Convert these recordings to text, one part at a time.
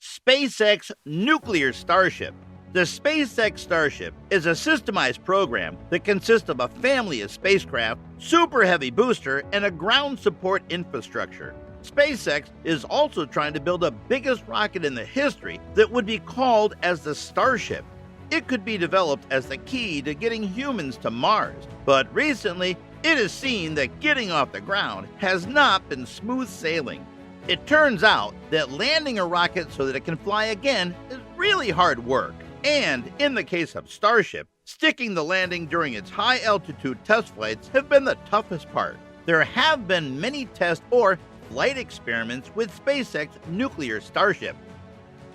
SpaceX Nuclear Starship. The SpaceX Starship is a systemized program that consists of a family of spacecraft, super heavy booster, and a ground support infrastructure. SpaceX is also trying to build the biggest rocket in the history that would be called as the Starship. It could be developed as the key to getting humans to Mars, but recently it is seen that getting off the ground has not been smooth sailing. It turns out that landing a rocket so that it can fly again is really hard work. And in the case of Starship, sticking the landing during its high-altitude test flights have been the toughest part. There have been many test or flight experiments with SpaceX Nuclear Starship.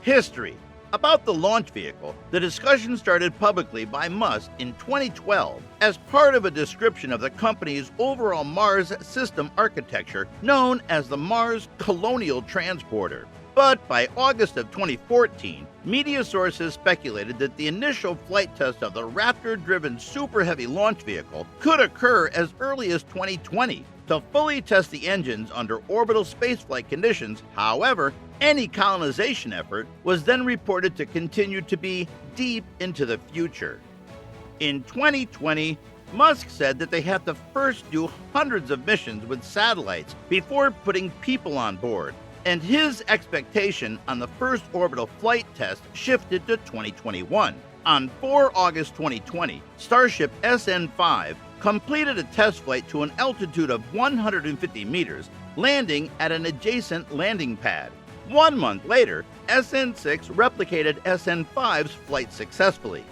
History. About the launch vehicle, the discussion started publicly by Musk in 2012 as part of a description of the company's overall Mars system architecture known as the Mars Colonial Transporter. But by August of 2014, media sources speculated that the initial flight test of the Raptor-driven Super Heavy launch vehicle could occur as early as 2020 to fully test the engines under orbital spaceflight conditions. However, any colonization effort was then reported to continue to be deep into the future. In 2020, Musk said that they have to first do hundreds of missions with satellites before putting people on board, and his expectation on the first orbital flight test shifted to 2021. On 4 August 2020, Starship SN5 completed a test flight to an altitude of 150 meters, landing at an adjacent landing pad. 1 month later, SN6 replicated SN5's flight successfully.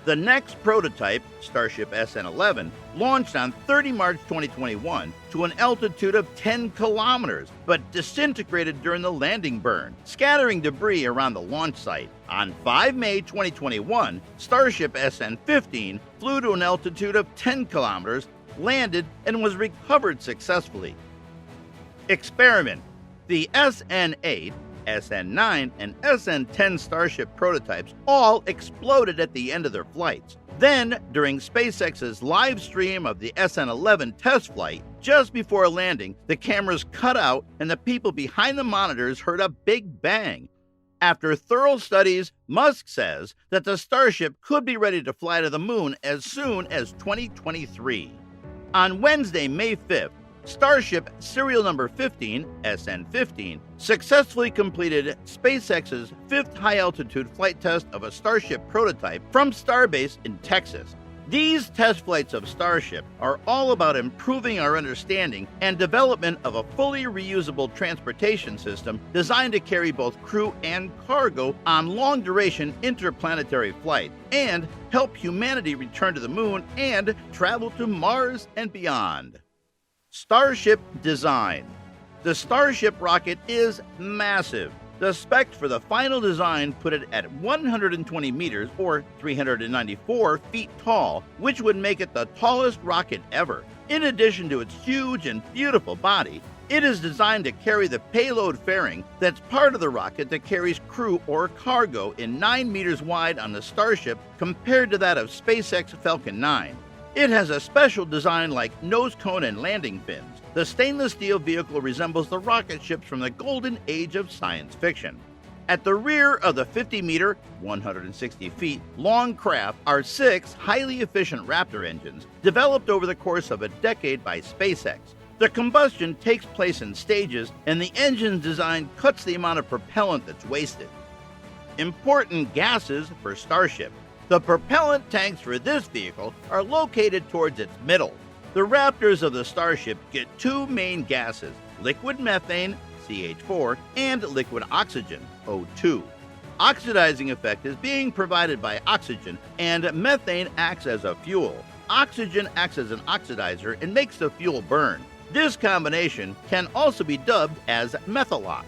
The next prototype, Starship SN11, launched on 30 March 2021 to an altitude of 10 kilometers, but disintegrated during the landing burn, scattering debris around the launch site. On 5 May 2021, Starship SN15 flew to an altitude of 10 kilometers, landed, and was recovered successfully. Experiment. The SN8, SN9, and SN10 Starship prototypes all exploded at the end of their flights. Then, during SpaceX's live stream of the SN11 test flight, just before landing, the cameras cut out and the people behind the monitors heard a big bang. After thorough studies, Musk says that the Starship could be ready to fly to the moon as soon as 2023. On Wednesday, May 5th, Starship serial number 15, SN15, successfully completed SpaceX's 5th high-altitude flight test of a Starship prototype from Starbase in Texas. These test flights of Starship are all about improving our understanding and development of a fully reusable transportation system designed to carry both crew and cargo on long-duration interplanetary flight and help humanity return to the moon and travel to Mars and beyond. Starship design. The Starship rocket is massive. The specs for the final design put it at 120 meters or 394 feet tall, which would make it the tallest rocket ever. In addition to its huge and beautiful body, it is designed to carry the payload fairing that's part of the rocket that carries crew or cargo in 9 meters wide on the Starship compared to that of SpaceX Falcon 9. It has a special design like nose cone and landing fins. The stainless steel vehicle resembles the rocket ships from the golden age of science fiction. At the rear of the 50-meter, 160 feet long craft are 6 highly efficient Raptor engines developed over the course of a decade by SpaceX. The combustion takes place in stages, and the engine's design cuts the amount of propellant that's wasted. Important gases for Starship. The propellant tanks for this vehicle are located towards its middle. The Raptors of the Starship get 2 main gases, liquid methane, CH4, and liquid oxygen, O2. Oxidizing effect is being provided by oxygen, and methane acts as a fuel. Oxygen acts as an oxidizer and makes the fuel burn. This combination can also be dubbed as methalox.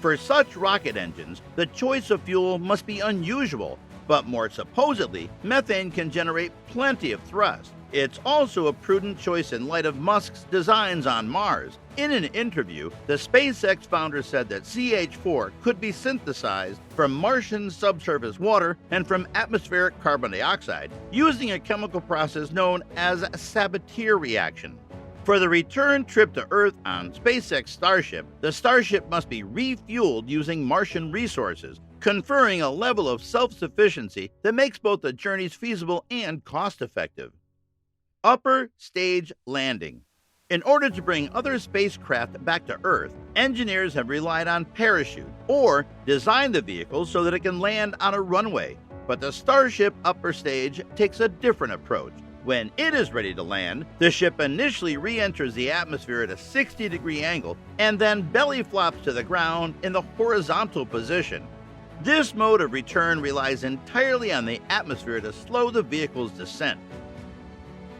For such rocket engines, the choice of fuel must be unusual, but more supposedly, methane can generate plenty of thrust. It's also a prudent choice in light of Musk's designs on Mars. In an interview, the SpaceX founder said that CH4 could be synthesized from Martian subsurface water and from atmospheric carbon dioxide using a chemical process known as a Sabatier reaction. For the return trip to Earth on SpaceX Starship, the Starship must be refueled using Martian resources, conferring a level of self-sufficiency that makes both the journeys feasible and cost-effective. Upper stage landing. In order to bring other spacecraft back to Earth, engineers have relied on parachute or designed the vehicle so that it can land on a runway. But the Starship upper stage takes a different approach. When it is ready to land, the ship initially re-enters the atmosphere at a 60-degree angle and then belly flops to the ground in the horizontal position. This mode of return relies entirely on the atmosphere to slow the vehicle's descent.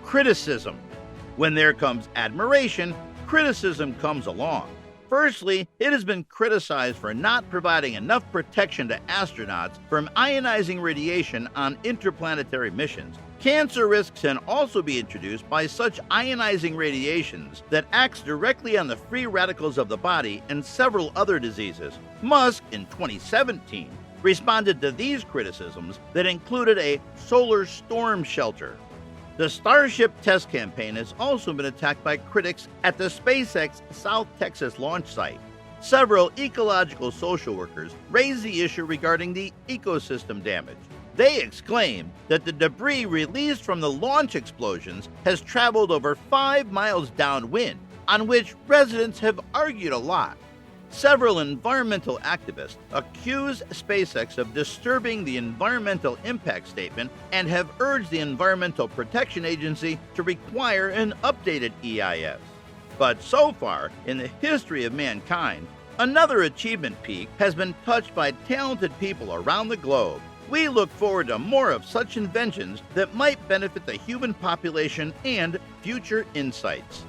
Criticism. When there comes admiration, criticism comes along. Firstly, it has been criticized for not providing enough protection to astronauts from ionizing radiation on interplanetary missions. Cancer risks can also be introduced by such ionizing radiations that acts directly on the free radicals of the body and several other diseases. Musk, in 2017, responded to these criticisms that included a solar storm shelter. The Starship test campaign has also been attacked by critics at the SpaceX South Texas launch site. Several ecological social workers raised the issue regarding the ecosystem damage. They exclaimed that the debris released from the launch explosions has traveled over 5 miles downwind, on which residents have argued a lot. Several environmental activists accuse SpaceX of disturbing the environmental impact statement and have urged the Environmental Protection Agency to require an updated EIS. But so far, in the history of mankind, another achievement peak has been touched by talented people around the globe. We look forward to more of such inventions that might benefit the human population and future insights.